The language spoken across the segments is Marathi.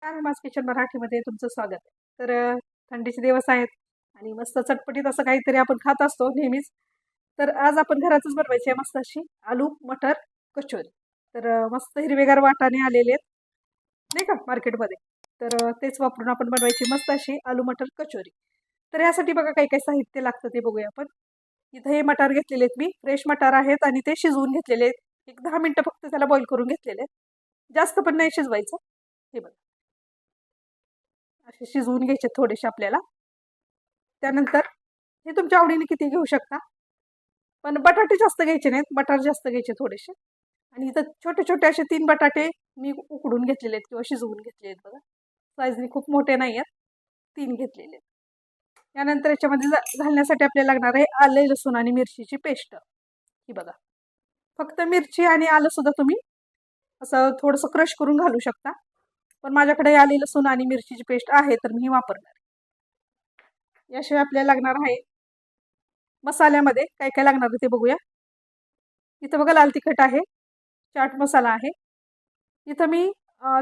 माझ किचन मराठीमध्ये तुमचं स्वागत आहे. तर थंडीचे दिवस आहेत आणि मस्त चटपटीत असं काहीतरी आपण खात असतो नेहमीच. तर आज आपण घरातच बनवायची आहे मस्त अशी आलू मटर कचोरी. तर मस्त हिरवेगार वाटाणे आलेले आहेत नाही का मार्केटमध्ये. तर तेच वापरून आपण बनवायची मस्त अशी आलू मटर कचोरी. तर यासाठी बघा काही काही साहित्य लागतं ते बघूया आपण. इथं हे मटार घेतलेले आहेत मी, फ्रेश मटार आहेत आणि ते शिजवून घेतलेले आहेत. एक 10 मिनिटं फक्त त्याला बॉईल करून घेतलेले आहेत. जास्त पण नाही शिजवायचं. हे बघा असे शिजवून घ्यायचे थोडेसे आपल्याला. त्यानंतर हे तुमच्या आवडीने किती घेऊ शकता, पण बटाटे जास्त घ्यायचे नाहीत, बटाटे जास्त घ्यायचे थोडेसे. आणि इथं छोटे छोटे असे 3 बटाटे मी उकडून घेतलेले आहेत किंवा शिजवून घेतले आहेत बघा. साईजने खूप मोठे नाही आहेत, 3 घेतलेले आहेत. यानंतर याच्यामध्ये घालण्यासाठी आपल्याला लागणार आहे आले लसूण आणि मिरचीची पेस्ट. ही बघा, फक्त मिरची आणि आलं सुद्धा तुम्ही असं थोडंसं क्रश करून घालू शकता, पण माझ्याकडे आले लसूण आणि मिरचीची पेस्ट आहे तर मी ही वापरणार. याशिवाय आपल्याला लागणार आहे मसाल्यामध्ये काय काय लागणार ते बघूया. इथं बघा लाल तिखट आहे, चाट मसाला आहे. इथं मी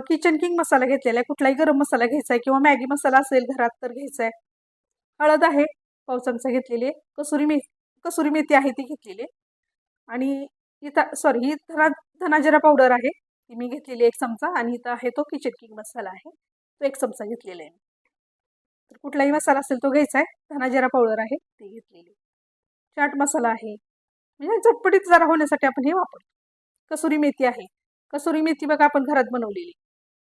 किचन किंग मसाला घेतलेला आहे. कुठलाही गरम मसाला घ्यायचा आहे किंवा मॅगी मसाला असेल घरात तर घ्यायचा आहे. हळद आहे पाव चमचा घेतलेली आहे. कसुरी मेथी आहे ती घेतलेली आहे. आणि इथं ही धना पावडर आहे ती मी घेतलेली 1 चमचा. आणि इथं आहे तो किचन किंग मसाला आहे तो 1 चमचा घेतलेला आहे. तर कुठलाही मसाला असेल तो घ्यायचा आहे. धना पावडर आहे ती घेतलेली. चाट मसाला आहे, म्हणजे चटपटीत जरा होण्यासाठी आपण हे वापरतो. कसुरी मेथी आहे, कसुरी मेथी बघा आपण घरात बनवलेली.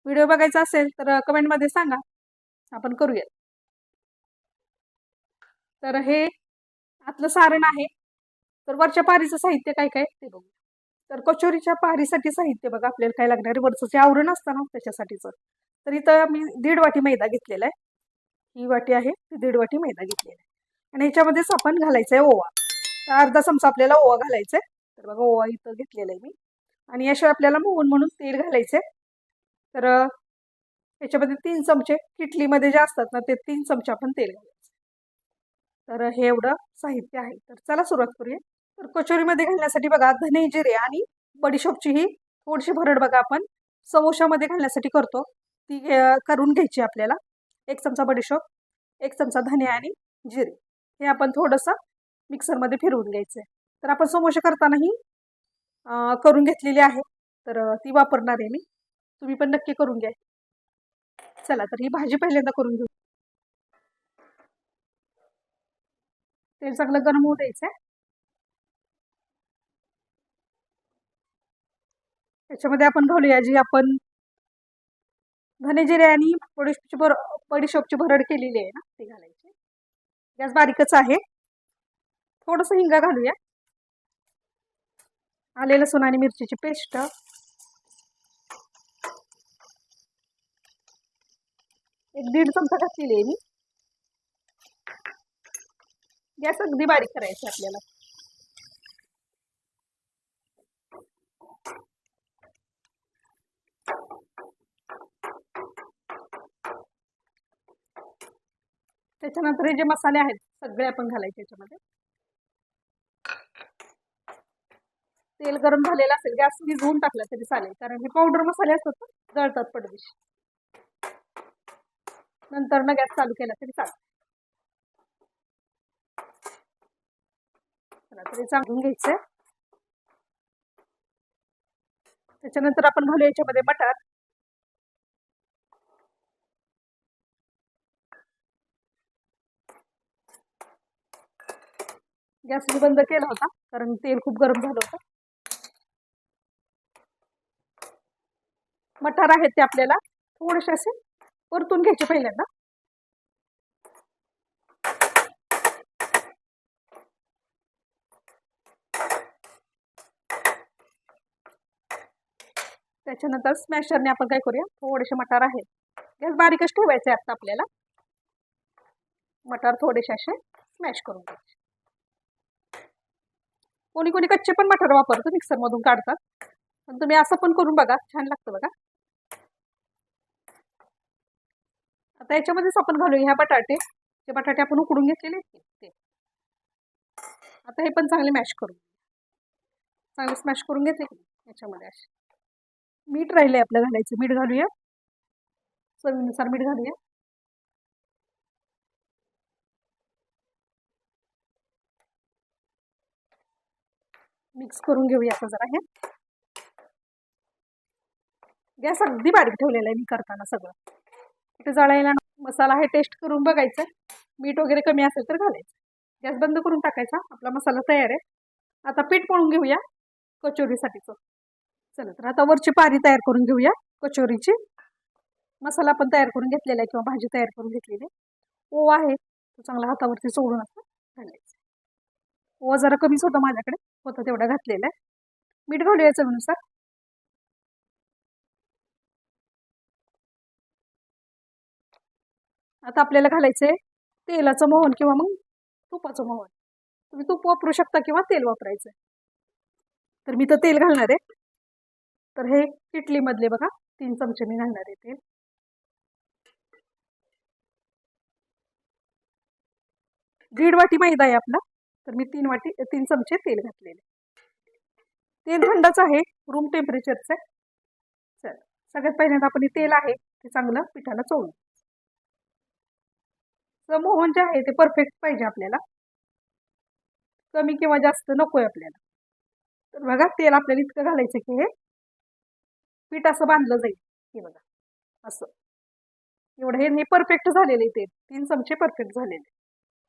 व्हिडिओ बघायचा असेल तर कमेंटमध्ये सांगा, आपण करूया. तर हे आतलं सारण आहे. तर वरच्या पारीचं साहित्य काय काय ते बघू. तर कचोरीच्या पारीसाठी साहित्य बघा आपल्याला काय लागणार आहे. वरचं जे आवरण असतं ना त्याच्यासाठीचं. तर इथं मी 1.5 वाटी मैदा घेतलेला आहे. ही वाटी आहे ती 1.5 वाटी मैदा घेतलेला आहे. आणि ह्याच्यामध्येच आपण घालायचं आहे ओवा. तर अर्धा चमचा आपल्याला ओवा घालायचा आहे. तर बघा ओवा इथं घेतलेला आहे मी. आणि याशिवाय आपल्याला मोहन म्हणून तेल घालायचं आहे. तर याच्यामध्ये 3 चमचे किटलीमध्ये जे असतात ना ते 3 चमचे आपण तेल घालायचं. तर हे एवढं साहित्य आहे. तर चला सुरुवात करूया. तर कचोरीमध्ये घालण्यासाठी बघा धने जिरे आणि बडीशोपची ही थोडीशी भरड बघा आपण समोशामध्ये घालण्यासाठी करतो ती करून घ्यायची आपल्याला. 1 चमचा बडीशोप, 1 चमचा धने आणि जिरे हे आपण थोडंसं मिक्सरमध्ये फिरवून घ्यायचं आहे. तर आपण समोसे करतानाही करून घेतलेली आहे तर ती वापरणार आहे मी. तुम्ही पण नक्की करून घ्या. चला तर ही भाजी पहिल्यांदा करून घेऊ. तेल चांगलं गरम होऊ द्यायचं आहे. त्याच्यामध्ये आपण घालूया जी आपण धने जिरे आणि बडीशोपची भरड केलेली आहे ना ती घालायची. गॅस बारीकच आहे. थोडंसं हिंगा घालूया. आले लसूण आणि मिरचीची पेस्ट, 1-1.5 चमचा घातलेली आहे मी. गॅस अगदी बारीक करायचा आपल्याला. त्याच्यानंतर हे जे मसाले आहेत सगळे आपण घालायचे याच्यामध्ये. तेल गरम झालेलं असेल गॅस विझवून टाकला तरी चालेल, कारण हे पावडर मसाले असतात ना जळतात पडदेशी. नंतर ना गॅस चालू केला तरी चालेल. तरी चांगलं घ्यायचंय. त्याच्यानंतर आपण घालू याच्यामध्ये मटार. गॅस मी बंद केला होता कारण तेल खूप गरम झालं होतं. मटार आहेत ते आपल्याला थोडेसे असे परतून घ्यायचे पहिल्यांदा. त्याच्यानंतर स्मॅशरने आपण काय करूया, थोडेसे मटार आहेत गॅस बारीकच ठेवायचे आता आपल्याला. मटार थोडेसे असे स्मॅश करून घ्यायचे. कोणी कोणी कच्चे पण मटार वापरतं, मिक्सर मधून काढतात, पण तुम्ही असं पण करून बघा, छान लागतं बघा. आता याच्यामध्येच आपण घालूया ह्या बटाटे. जे बटाटे आपण उकडून घेतलेले आहेत ते आता हे पण चांगले मॅश करून चांगले स्मॅश करून घेतले की याच्यामध्ये. असे मीठ राहिले आपलं घालायचं, मीठ घालूया. चवीनुसार मीठ घालूया. मिक्स करून घेऊया आता जरा. हे गॅस अगदी बारीक ठेवलेला आहे मी करताना. सगळं इथे जळायला मसाला हे टेस्ट करून बघायचं. मीठ वगैरे कमी असेल तर घालायचं. गॅस बंद करून टाकायचा. आपला मसाला तयार आहे. आता पीठ मळून घेऊया कचोरीसाठीचं. चला तर आता वरची पारी तयार करून घेऊया कचोरीची. मसाला पण तयार करून घेतलेला आहे किंवा भाजी तयार करून घेतलेली. ओवा आहे तो चांगला हातावरती चोळून असं घालायचं. ओवा जरा कमीच होता माझ्याकडे, होता तेवढा घातलेला आहे. मीठ घालूया चवीनुसार. आता आपल्याला घालायचंय तेलाचं मोहन किंवा मग तुपाचं मोहन. तुम्ही तूप वापरू शकता किंवा तेल वापरायचं. तर मी तर तेल घालणार आहे. तर हे किटलीमधले बघा 3 चमचे मी घालणार आहे तेल. 1.5 वाटी मैदा आहे आपला, तर मी 3 चमचे तेल घातलेले. तेल थंडच आहे, रूम टेम्परेचरचं आहे. चल सगळ्यात पहिल्यांदा आपण तेल आहे ते चांगलं पिठाला चोळून. मोहन जे आहे ते परफेक्ट पाहिजे आपल्याला, कमी किंवा जास्त नकोय आपल्याला. तर बघा तेल आपल्याला इतकं घालायचं की हे पीठ असं बांधलं जाईल. हे बघा असं एवढं हे परफेक्ट झालेलं आहे तेल. 3 चमचे परफेक्ट झालेले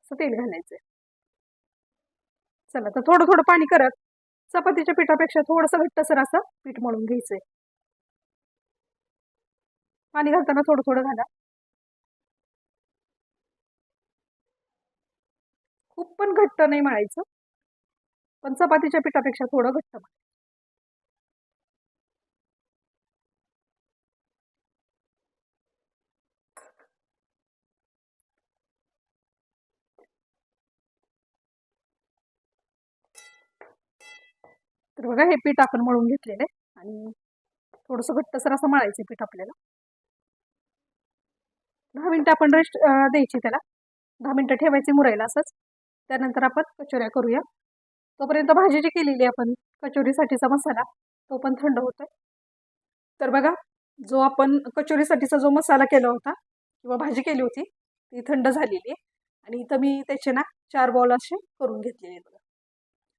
असं तेल घालायचंय. चला तर थोडं थोडं पाणी करत चपातीच्या पिठापेक्षा थोडंसं घट्टसर असं पीठ मळून घ्यायचंय. पाणी घालताना थोडं थोडं घाला. खूप पण घट्ट नाही मळायचं, पण चपातीच्या पिठापेक्षा थोडं घट्ट मळायचं. तर बघा हे पीठ आपण मळून घेतलेलं आहे आणि थोडंसं घट्टसर असं मळायचं पीठ आपल्याला. 10 मिनिटं आपण रेस्ट द्यायची त्याला. 10 मिनिटं ठेवायचे मुरायला असंच. त्यानंतर आपण कचोऱ्या करूया. तोपर्यंत भाजी जी केलेली आपण कचोरीसाठीचा मसाला तो पण थंड होतोय. तर बघा जो आपण कचोरीसाठीचा जो मसाला केला होता किंवा भाजी केली होती ती थंड झालेली आहे. आणि इथं मी त्याचे ना 4 बॉल असे करून घेतलेले बघा.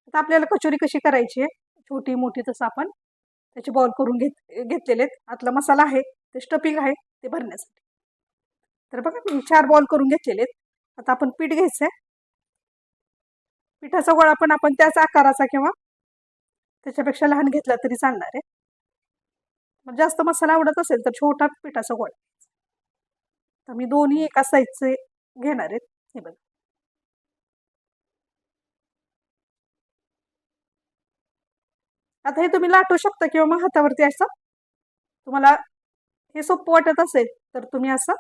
आता आपल्याला कचोरी कशी करायची आहे, छोटी मोठी तसं आपण त्याचे बॉल करून घेतलेले आहेत. आतला मसाला आहे ते स्टफिंग आहे ते भरण्यासाठी. तर बघा मी 4 बॉल करून घेतलेले आहेत. आता आपण पीठ घ्यायचंय. पिठाचा गोळा पण आपण त्याच आकाराचा किंवा त्याच्यापेक्षा लहान घेतला तरी चालणार आहे. मग जास्त मसाला आवडत असेल तर छोटा पिठाचा गोळा. तर मी दोन्ही एका साईजचे घेणार आहेत. हे बघा आता हे तुम्ही लाटू शकता किंवा मग हातावरती असं तुम्हाला हे सोपं वाटत असेल तर तुम्ही असं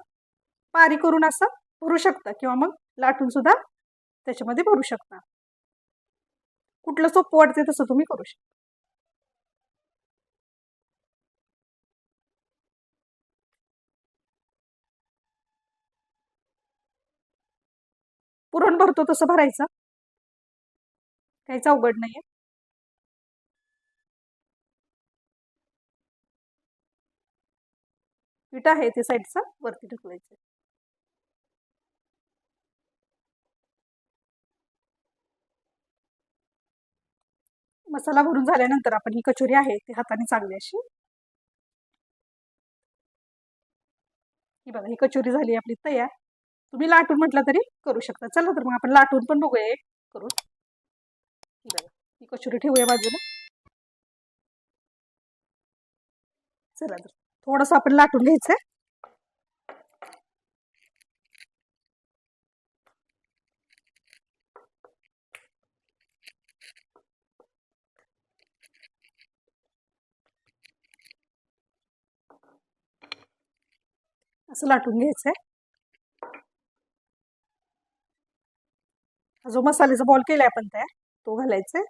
पारी करून असं भरू शकता किंवा मग लाटून सुद्धा त्याच्यामध्ये भरू शकता. कुठलं सोपं वाटते तसं तुम्ही करू शकता. पुरण भरतो तसं भरायचं, काहीच अवघड नाहीये. पीठ आहे ते साईडचा वरती ढकलायचं. मसाला भरून झाल्यानंतर आपण ही कचोरी आहे ती हाताने चांगली अशी, ही बघा ही कचोरी झाली आपली तयार. तुम्ही लाटून म्हटलं तरी करू शकता. चला तर मग आपण लाटून पण बघूया एक करून. ही बघा ही कचोरी ठेवूया बाजूला. चला तर थोडंसं आपण लाटून घ्यायचंय. असं लाटून घ्यायचंय. जो मसाल्याचा बॉल केलाय आपण तयार तो घालायचा.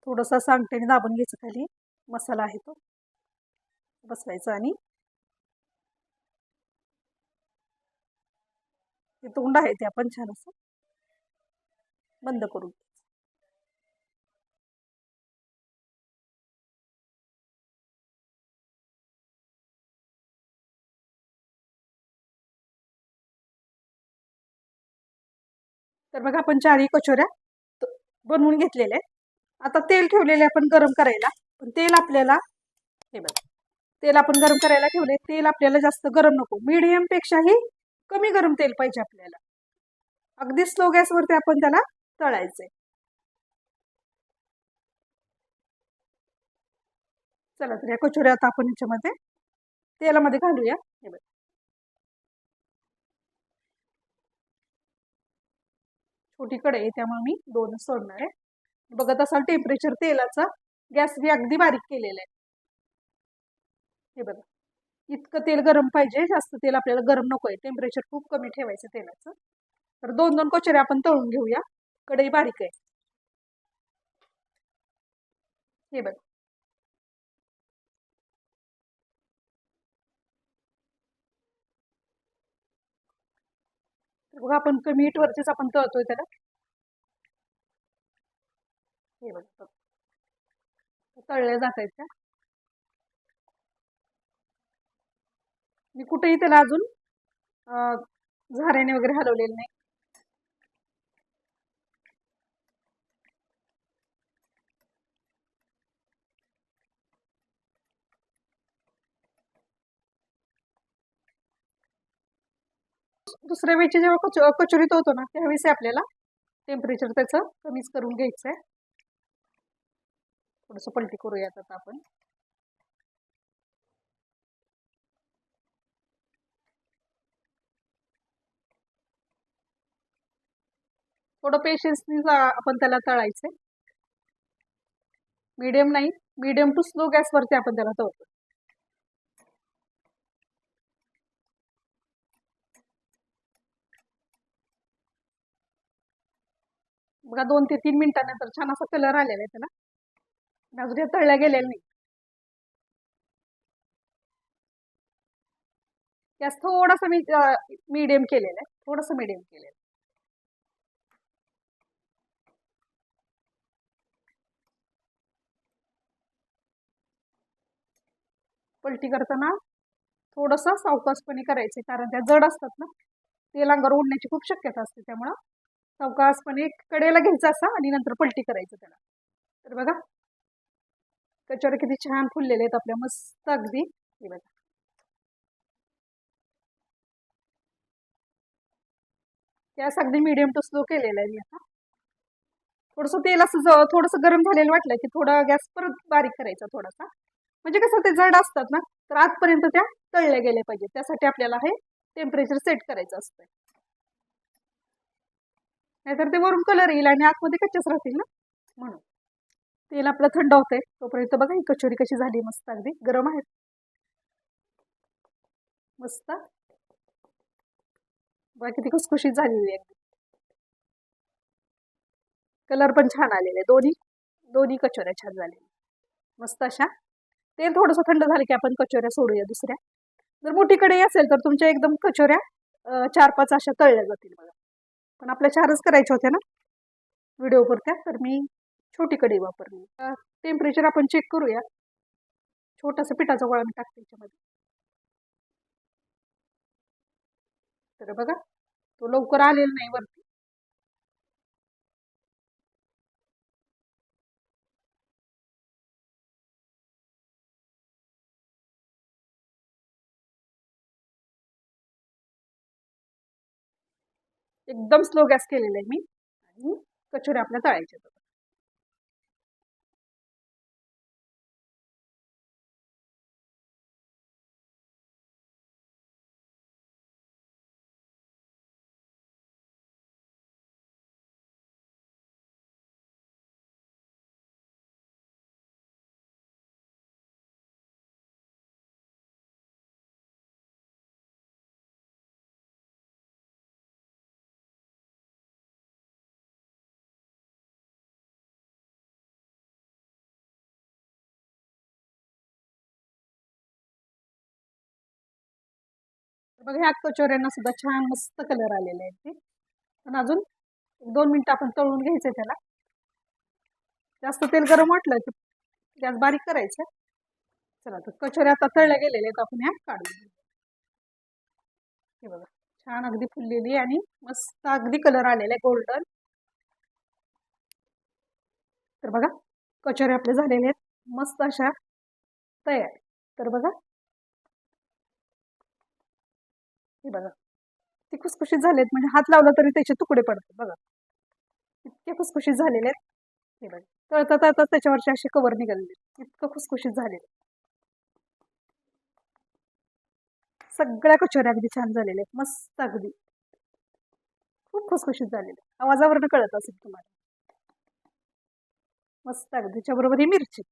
थोडंसं असं अंगठ्याने दाबून घ्यायचं. खाली मसाला आहे तो बसवायचा आणि ते तोंड आहे ते आपण छान असं बंद करून तर बघा आपण 4ही कचोऱ्या बनवून घेतलेल्या आहेत. आता तेल ठेवलेले आपण गरम करायला. पण तेल आपल्याला हे बघा, तेल आपण गरम करायला ठेवले. तेल आपल्याला जास्त गरम नको, मीडियम पेक्षाही कमी गरम तेल पाहिजे आपल्याला. अगदी स्लो गॅसवरती आपण त्याला तळायचंय. चला तर या कचोऱ्या आता आपण ह्याच्यामध्ये तेलामध्ये घालूया. हे बघा, छोटी कढई आहे त्यामुळे मी 2च सोडणार आहे. बघत असाल टेम्परेचर तेलाचा, गॅस बी अगदी बारीक केलेला आहे. हे बघा, इतकं तेल गरम पाहिजे, जास्त तेल आपल्याला गरम नको आहे. टेम्परेचर खूप कमी ठेवायचं तेलाचं. तर 2-2 कचोऱ्या आपण तळून घेऊया. कढई बारीक आहे. हे बघा, बघा आपण कमी हीटवरतीच आपण तळतोय त्याला. हे बघा, तळल्या जात आहेत त्या. मी कुठेही त्याला अजून झाऱ्याने वगैरे हलवलेलं नाही. दुसऱ्या वेळची जेव्हा कचोरी तळतो ना, त्यावेळेस आपल्याला टेम्परेचर त्याचं कमीच करून घ्यायचं आहे. थोडंसं पलटी करूयात आता आपण. थोडं पेशन्सनी आपण त्याला तळायचंय. मीडियम नाही, मीडियम टू स्लो गॅसवरती आपण त्याला तळतो. बघा 2 ते 3 मिनिटानंतर छान असा कलर आलेला आहे त्याला. अजून हे तळल्या गेलेलं नाही. गॅस थोडासा मी मीडियम केलेला आहे, थोडंसं मीडियम केलेलं आहे. पलटी करताना थोडंसं सावकाशपणे करायचे, कारण त्या जड असतात ना, तेल अंगावर उडण्याची खूप शक्यता असते. त्यामुळं सावकाशपणे कडेला घ्यायचं असं आणि नंतर पलटी करायचं त्याला. तर बघा कचोऱ्या किती छान फुललेले आहेत आपल्या, मस्त अगदी. हे बघा, गॅस अगदी मीडियम टू स्लो केलेला आहे मी आता. थोडंसं तेल असं थोडंसं गरम झालेलं वाटलं की थोडा गॅस परत बारीक करायचा थोडासा. म्हणजे कसं ते जड असतात ना, तर आतपर्यंत त्या तळल्या गेल्या पाहिजे. त्यासाठी आपल्याला हे टेम्परेचर सेट करायचं असतं. नाहीतर ते वरून कलर येईल आणि आतमध्ये कच्चेच राहतील ना, म्हणून. तेल आपलं थंड होतंय तोपर्यंत बघा ही कचोरी कशी झाली, मस्त अगदी गरम आहे, मस्त. बघा किती खुसखुशीत झालेली आहे. कलर पण छान आलेले, दोन्ही दोन्ही कचोऱ्या छान झालेल्या, मस्त अशा. तेल थोडंसं थंड झालं की आपण कचोऱ्या सोडूया दुसऱ्या. जर मोठी कढई असेल तर तुमच्या एकदम कचोऱ्या 4-5 अशा तळल्या जातील बघा. पण आपल्या 4च करायच्या होत्या ना व्हिडिओ पुरत्या, तर मी छोटी कढई वापरली. टेम्परेचर आपण चेक करूया. छोटासा पिठाचा गोळा मी टाकते त्याच्यामध्ये. तर बघा तो लवकर आलेला नाही वरती. एकदम स्लो गॅस केलेला आहे मी, आणि कचोऱ्या आपल्या तळायच्या. बघा ह्या कचोऱ्यांना सुद्धा छान मस्त कलर आलेले आहेत ते. पण अजून 2 मिनिटं आपण तळून घ्यायचंय त्याला. जास्त तेल गरम वाटलं की गॅस बारीक करायचं. चला तर कचोऱ्या आता तळल्या गेलेल्या आहेत, आपण ह्या काढून घेऊ. हे बघा छान अगदी फुललेली आणि मस्त अगदी कलर आलेला आहे गोल्डन. तर बघा कचोरी आपले झालेले आहेत मस्त अशा तयार. तर बघा हे बघा ते खुसखुशीत झालेत म्हणजे हात लावला तरी त्याचे तुकडे पडतात बघा. इतके खुसखुशीत झालेले आहेत. हे बघा तळता तळता त्याच्यावरचे असे कवर निघालेले इतकं खुसखुशीत झालेले. सगळ्या कचोऱ्या अगदी छान झालेल्या आहेत मस्त अगदी खूप खुसखुशीत झालेले. आवाजावरनं कळत असेल तुम्हाला. मस्त अगदी त्याच्याबरोबर ही मिरची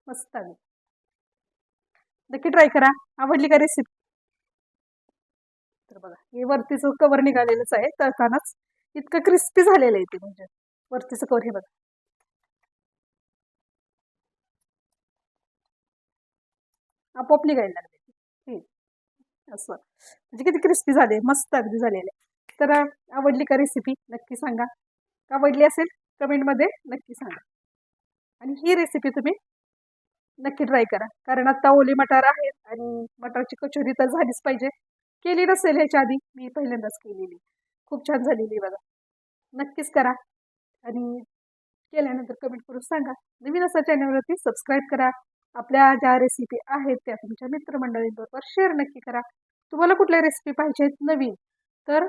मस्त अगदी. नक्की ट्राय करा. आवडली का रेसिपी? तर बघा हे वरतीचं कवर निघालेलंच आहे तळतानाच इतकं क्रिस्पी झालेलं आहे ते म्हणजे वरतीचं कवर हे बघा. आपोआप निघायला लागले असं म्हणजे किती क्रिस्पी झाले मस्त अगदी झालेले. तर आवडली का रेसिपी नक्की सांगा. आवडली असेल कमेंटमध्ये नक्की सांगा. आणि ही रेसिपी तुम्ही नक्की ट्राय करा कारण आता ओले मटार आहेत आणि मटारची कचोरी तर झालीच पाहिजे. केली नसेल ह्याच्या आधी मी पहिल्यांदाच केलेली खूप छान झालेली बघा. नक्कीच करा आणि केल्यानंतर कमेंट करून सांगा. नवीन असा चॅनलवरती सबस्क्राईब करा. आपल्या ज्या रेसिपी आहेत त्या तुमच्या मित्रमंडळींबरोबर शेअर नक्की करा. तुम्हाला कुठल्या रेसिपी पाहिजे आहेत नवीन तर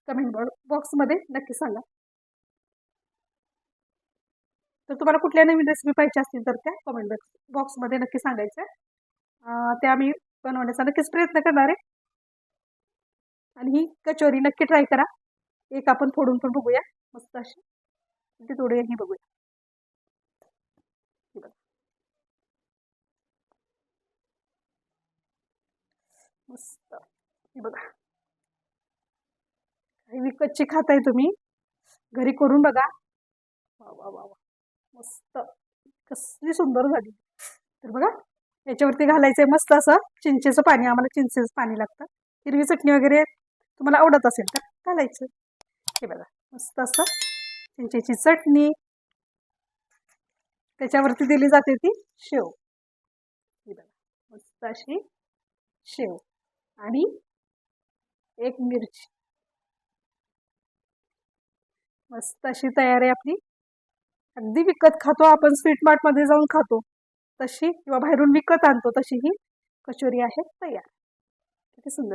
कमेंट बॉक्समध्ये नक्की सांगा. तर तुम्हाला कुठल्या नवीन रेसिपी पाहिजे असतील तर त्या कमेंट बॉक्समध्ये नक्की सांगायचं. त्या मी बनवण्याचा नक्कीच प्रयत्न करणार आहे. आणि ही कचोरी नक्की ट्राय करा. एक आपण फोडून पण बघूया मस्त अशी ती तोडूया ही बघूया. मस्त हे बघा विकतची खाताय तुम्ही घरी करून बघा. वा वा वा वा मस्त कसली सुंदर झाली. तर बघा याच्यावरती घालायचंय मस्त असं चिंचेचं पाणी. आम्हाला चिंचेचं पाणी लागतं. हिरवी चटणी वगैरे तुम्हाला आवडत असेल तर घालायचं. हे बघा मस्त असं चिंचेची चटणी त्याच्यावरती दिली जाते ती शेव. हे बघा मस्त अशी शेव आणि एक मिरची मस्त अशी तयार आहे आपली. अगदी विकत खातो आपण स्वीट मार्ट मध्ये जाऊन खातो तशी किंवा बाहेरून विकत आणतो तशी ही कचोरी आहे तयार. किती सुंदर.